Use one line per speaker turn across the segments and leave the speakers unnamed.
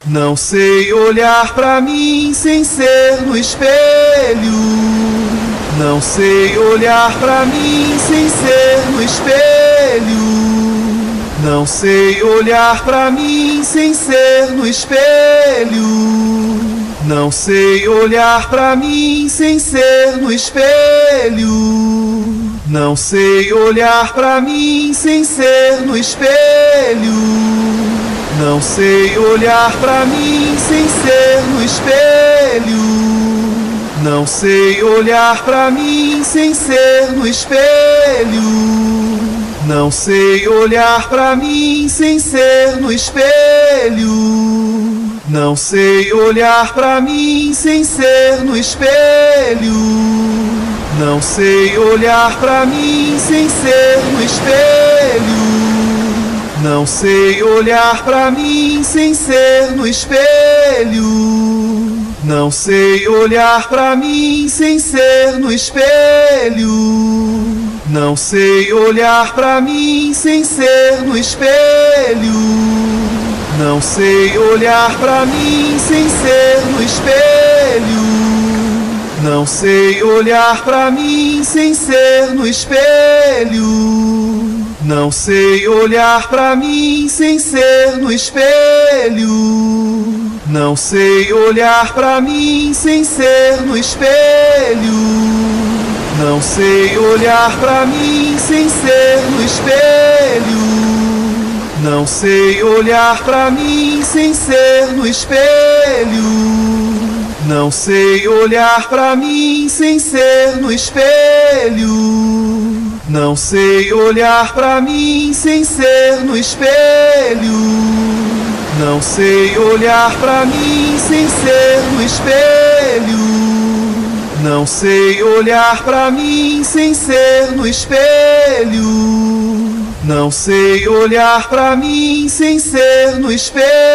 Não sei olhar pra mim sem ser no espelho. Não sei olhar pra mim sem ser no espelho. Não sei olhar pra mim sem ser no espelho. Não sei olhar pra mim sem ser no espelho. Não sei olhar pra mim sem ser no espelho. Não sei olhar pra mim sem ser no espelho. Não sei olhar pra mim sem ser no espelho. Não sei olhar pra mim sem ser no espelho. Não sei olhar pra mim sem ser no espelho. Não sei olhar pra mim sem ser no espelho. Não sei olhar pra mim sem ser no espelho. Não sei olhar pra mim sem ser no espelho. Não sei olhar pra mim sem ser no espelho. Não sei olhar pra mim sem ser no espelho. Não sei olhar pra mim sem ser no espelho. Não sei olhar pra mim sem ser no espelho. Não sei olhar pra mim sem ser no espelho. Não sei olhar pra mim sem ser no espelho. Não sei olhar pra mim sem ser no espelho. Não sei olhar pra mim sem ser no espelho. Não sei olhar pra mim sem ser no espelho. Não sei olhar pra mim sem ser no espelho. Não sei olhar pra mim sem ser no espelho. Não sei olhar pra mim sem ser no espelho.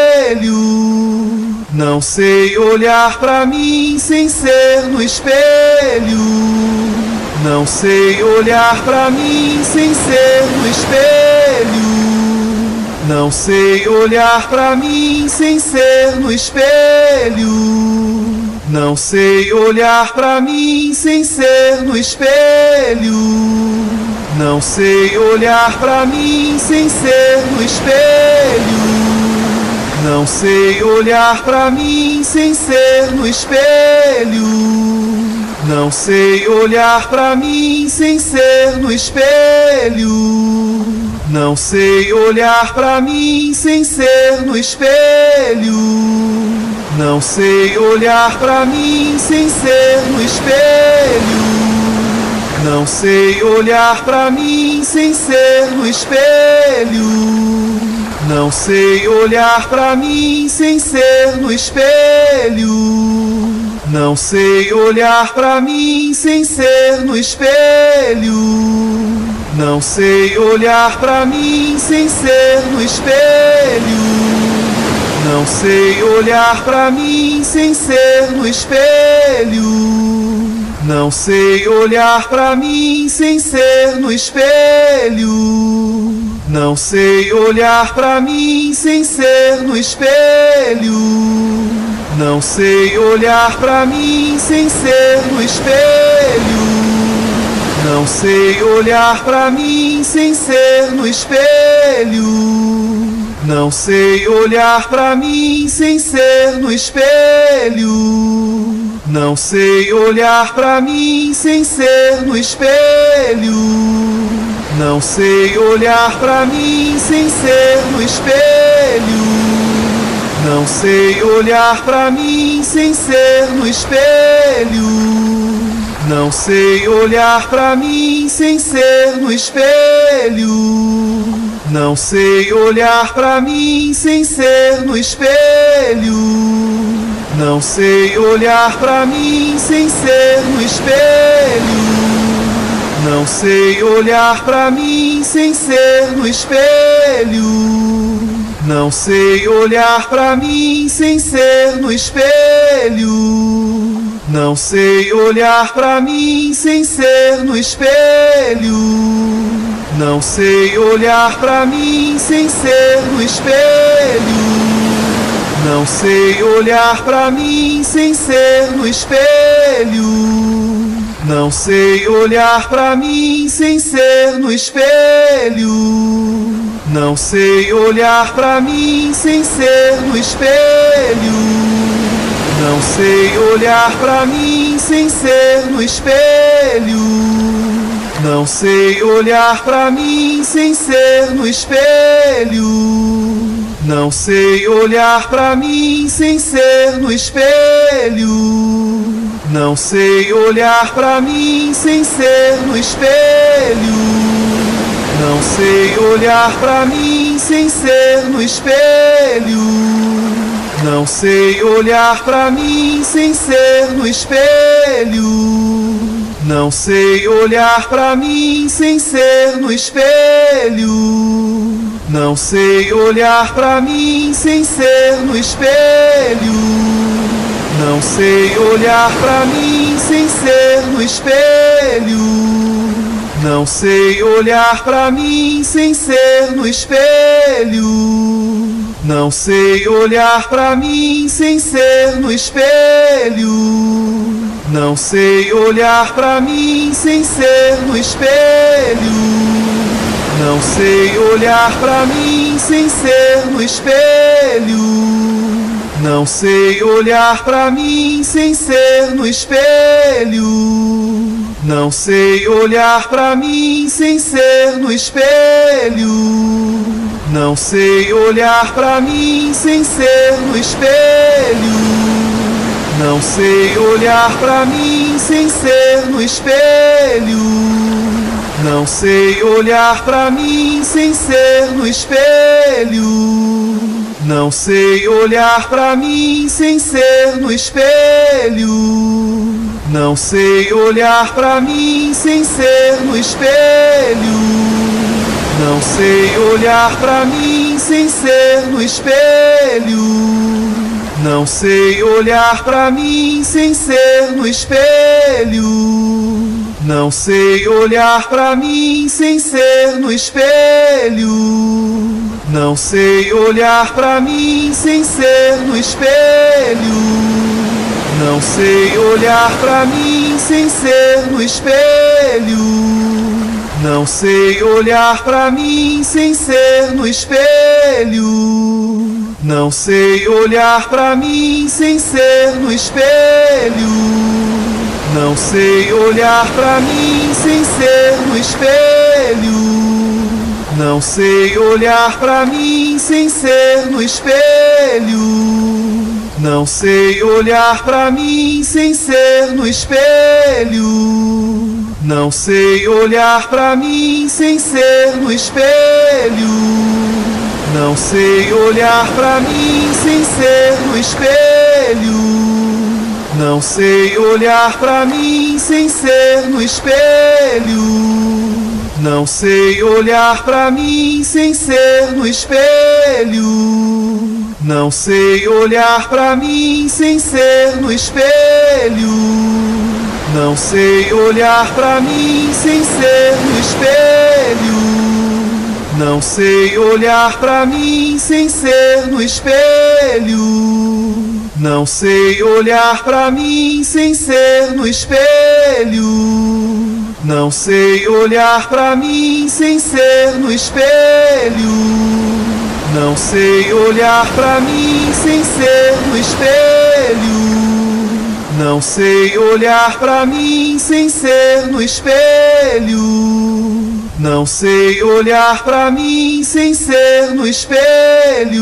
Não sei olhar pra mim sem ser no espelho. Não sei olhar pra mim sem ser no espelho. Não sei olhar pra mim sem ser no espelho. Não sei olhar pra mim sem ser no espelho. Não sei olhar pra mim sem ser no espelho. Não sei olhar pra mim sem ser no espelho. Não sei olhar pra mim sem ser no espelho. Não sei olhar pra mim sem ser no espelho. Não sei olhar pra mim sem ser no espelho. Não sei olhar pra mim sem ser no espelho. Não sei olhar pra mim sem ser no espelho. Não sei olhar pra mim sem ser no espelho. Não sei olhar pra mim sem ser no espelho. Não sei olhar pra mim sem ser no espelho. Não sei olhar pra mim sem ser no espelho. Não sei olhar pra mim sem ser no espelho. Não sei olhar pra mim sem ser no espelho. Não sei olhar pra mim sem ser no espelho. Não sei olhar pra mim sem ser no espelho. Não sei olhar pra mim sem ser no espelho. Não sei olhar pra mim sem ser no espelho. Não sei olhar pra mim sem ser no espelho. Não sei olhar pra mim sem ser no espelho. Não sei olhar pra mim sem ser no espelho. Não sei olhar pra mim sem ser no espelho. Não sei olhar pra mim sem ser no espelho. Não sei olhar pra mim sem ser no espelho. Não sei olhar pra mim sem ser no espelho. Não sei olhar pra mim sem ser no espelho. Não sei olhar pra mim sem ser no espelho. Não sei olhar pra mim sem ser no espelho. Não sei olhar pra mim sem ser no espelho. Não sei olhar pra mim sem ser no espelho. Não sei olhar pra mim sem ser no espelho. Não sei olhar pra mim sem ser no espelho. Não sei olhar pra mim sem ser no espelho. Não sei olhar pra mim sem ser no espelho. Não sei olhar pra mim sem ser no espelho. Não sei olhar pra mim sem ser no espelho. Não sei olhar pra mim sem ser no espelho. Não sei olhar pra mim sem ser no espelho. Não sei olhar pra mim sem ser no espelho. Não sei olhar pra mim sem ser no espelho. Não sei olhar pra mim sem ser no espelho. Não sei olhar pra mim sem ser no espelho. Não sei olhar pra mim sem ser no espelho. Não sei olhar pra mim sem ser no espelho. Não sei olhar pra mim sem ser no espelho. Não sei olhar pra mim sem ser no espelho. Não sei olhar pra mim sem ser no espelho. Não sei olhar pra mim sem ser no espelho. Não sei olhar pra mim sem ser no espelho. Não sei olhar pra mim sem ser no espelho. Não sei olhar pra mim sem ser no espelho. Não sei olhar pra mim sem ser no espelho. Não sei olhar pra mim sem ser no espelho. Não sei olhar pra mim sem ser no espelho. Não sei olhar pra mim sem ser no espelho. Não sei olhar pra mim sem ser no espelho. Não sei olhar pra mim sem ser no espelho. Não sei olhar pra mim sem ser no espelho. Não sei olhar pra mim sem ser no espelho. Não sei olhar pra mim sem ser no espelho. Não sei olhar pra mim sem ser no espelho. Não sei olhar pra mim sem ser no espelho. Não sei olhar pra mim sem ser no espelho. Não sei olhar pra mim sem ser no espelho. Não sei olhar pra mim sem ser no espelho. Não sei olhar pra mim sem ser no espelho. Não sei olhar pra mim sem ser no espelho. Não sei olhar pra mim sem ser no espelho. Não sei olhar pra mim sem ser no espelho. Não sei olhar pra mim sem ser no espelho. Não sei olhar pra mim sem ser no espelho.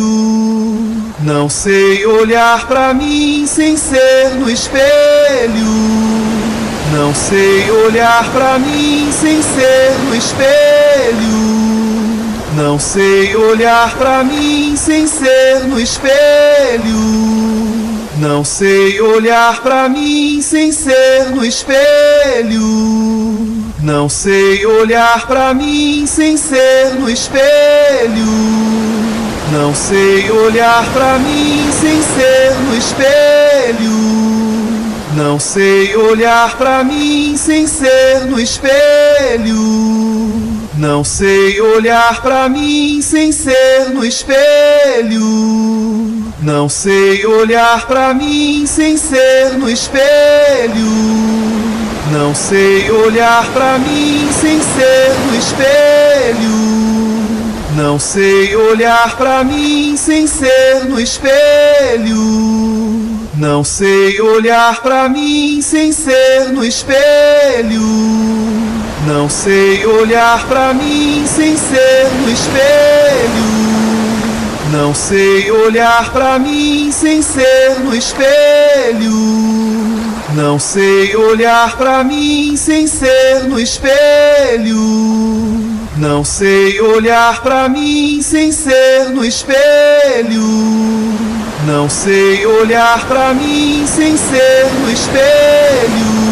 Não sei olhar pra mim sem ser no espelho. Não sei olhar pra mim sem ser no espelho. Não sei olhar pra mim sem ser no espelho. Não sei olhar pra mim sem ser no espelho. Não sei olhar pra mim sem ser no espelho. Não sei olhar pra mim sem ser no espelho. Não sei olhar pra mim sem ser no espelho. Não sei olhar pra mim sem ser no espelho. Não sei olhar pra mim sem ser no espelho. Não sei olhar pra mim sem ser no espelho. Não sei olhar pra mim sem ser no espelho. Não sei olhar pra mim sem ser no espelho. Não sei olhar pra mim sem ser no espelho. Não sei olhar pra mim sem ser no espelho. Não sei olhar pra mim sem ser no espelho. Não sei olhar pra mim sem ser no espelho. Não sei olhar pra mim sem ser no espelho.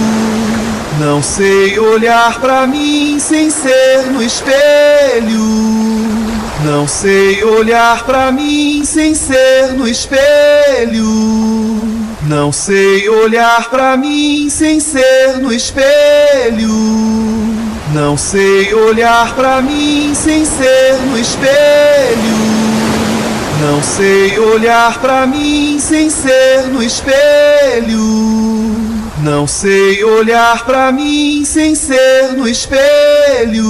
Não sei olhar pra mim sem ser no espelho. Não sei olhar pra mim sem ser no espelho. Não sei olhar pra mim sem ser no espelho. Não sei olhar pra mim sem ser no espelho. Não sei olhar pra mim sem ser no espelho. Não sei olhar pra mim sem ser no espelho.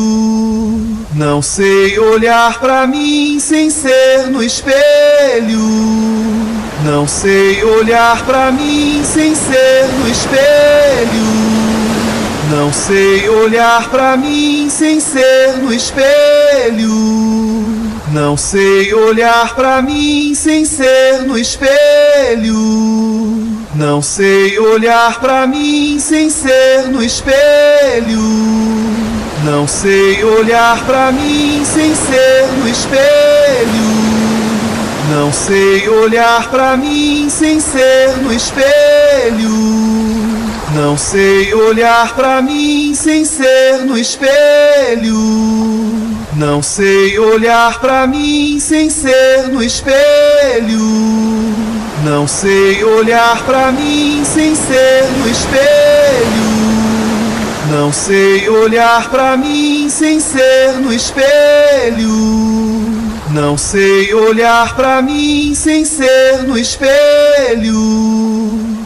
Não sei olhar pra mim sem ser no espelho. Não sei olhar pra mim sem ser no espelho. Não sei olhar pra mim sem ser no espelho. Não sei olhar pra mim sem ser no espelho. Não sei olhar pra mim sem ser no espelho. Não sei olhar pra mim sem ser no espelho. Não sei olhar pra mim sem ser no espelho. Não sei olhar pra mim sem ser no espelho. Não sei olhar pra mim sem ser no espelho. Não sei olhar pra mim sem ser no espelho. Não sei olhar pra mim sem ser no espelho. Não sei olhar pra mim sem ser no espelho.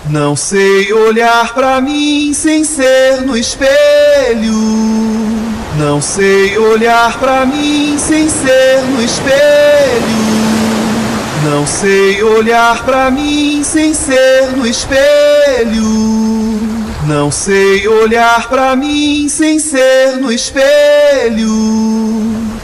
Não sei olhar pra mim sem ser no espelho. Não sei olhar pra mim sem ser no espelho. Não sei olhar pra mim sem ser no espelho. Não sei olhar pra mim sem ser no espelho.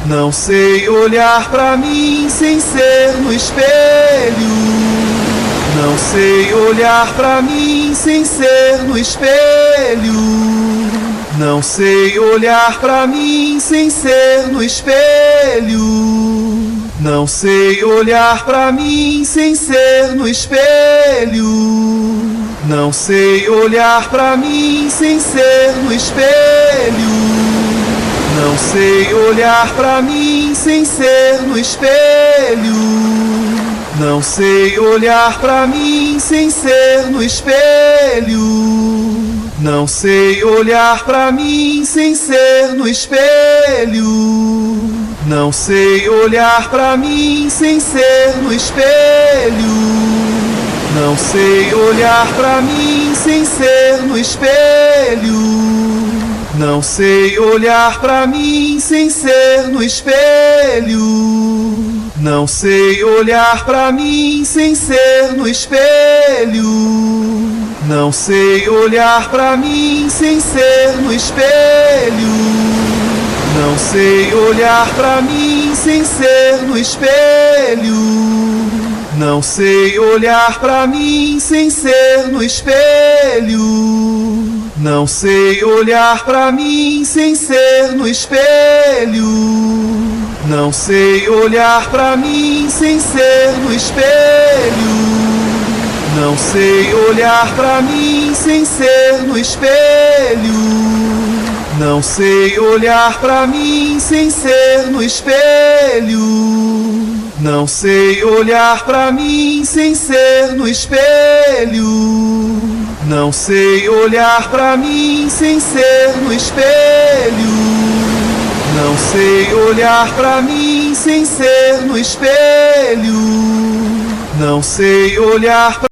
Não sei olhar pra mim sem ser no espelho. Não sei olhar pra mim sem ser no espelho. Não sei olhar pra mim sem ser no espelho. Não sei olhar pra mim sem ser no espelho. Não sei olhar pra mim sem ser no espelho. Não sei olhar pra mim sem ser no espelho. Não sei olhar pra mim sem ser no espelho. Não sei olhar pra mim sem ser no espelho. Não sei olhar pra mim sem ser no espelho. Não sei olhar pra mim sem ser no espelho. Não sei olhar pra mim sem ser no espelho. Não sei olhar pra mim sem ser no espelho. Não sei olhar pra mim sem ser no espelho. Não sei olhar pra mim sem ser no espelho. Não sei olhar pra mim sem ser no espelho. Não sei olhar pra mim sem ser no espelho. Não sei olhar pra mim sem ser no espelho. Não sei olhar pra mim sem ser no espelho. Não sei olhar pra mim sem ser no espelho. Não sei olhar pra mim sem ser no espelho. Não sei olhar pra mim sem ser no espelho. Não sei olhar pra mim sem ser no espelho. Não sei olhar pra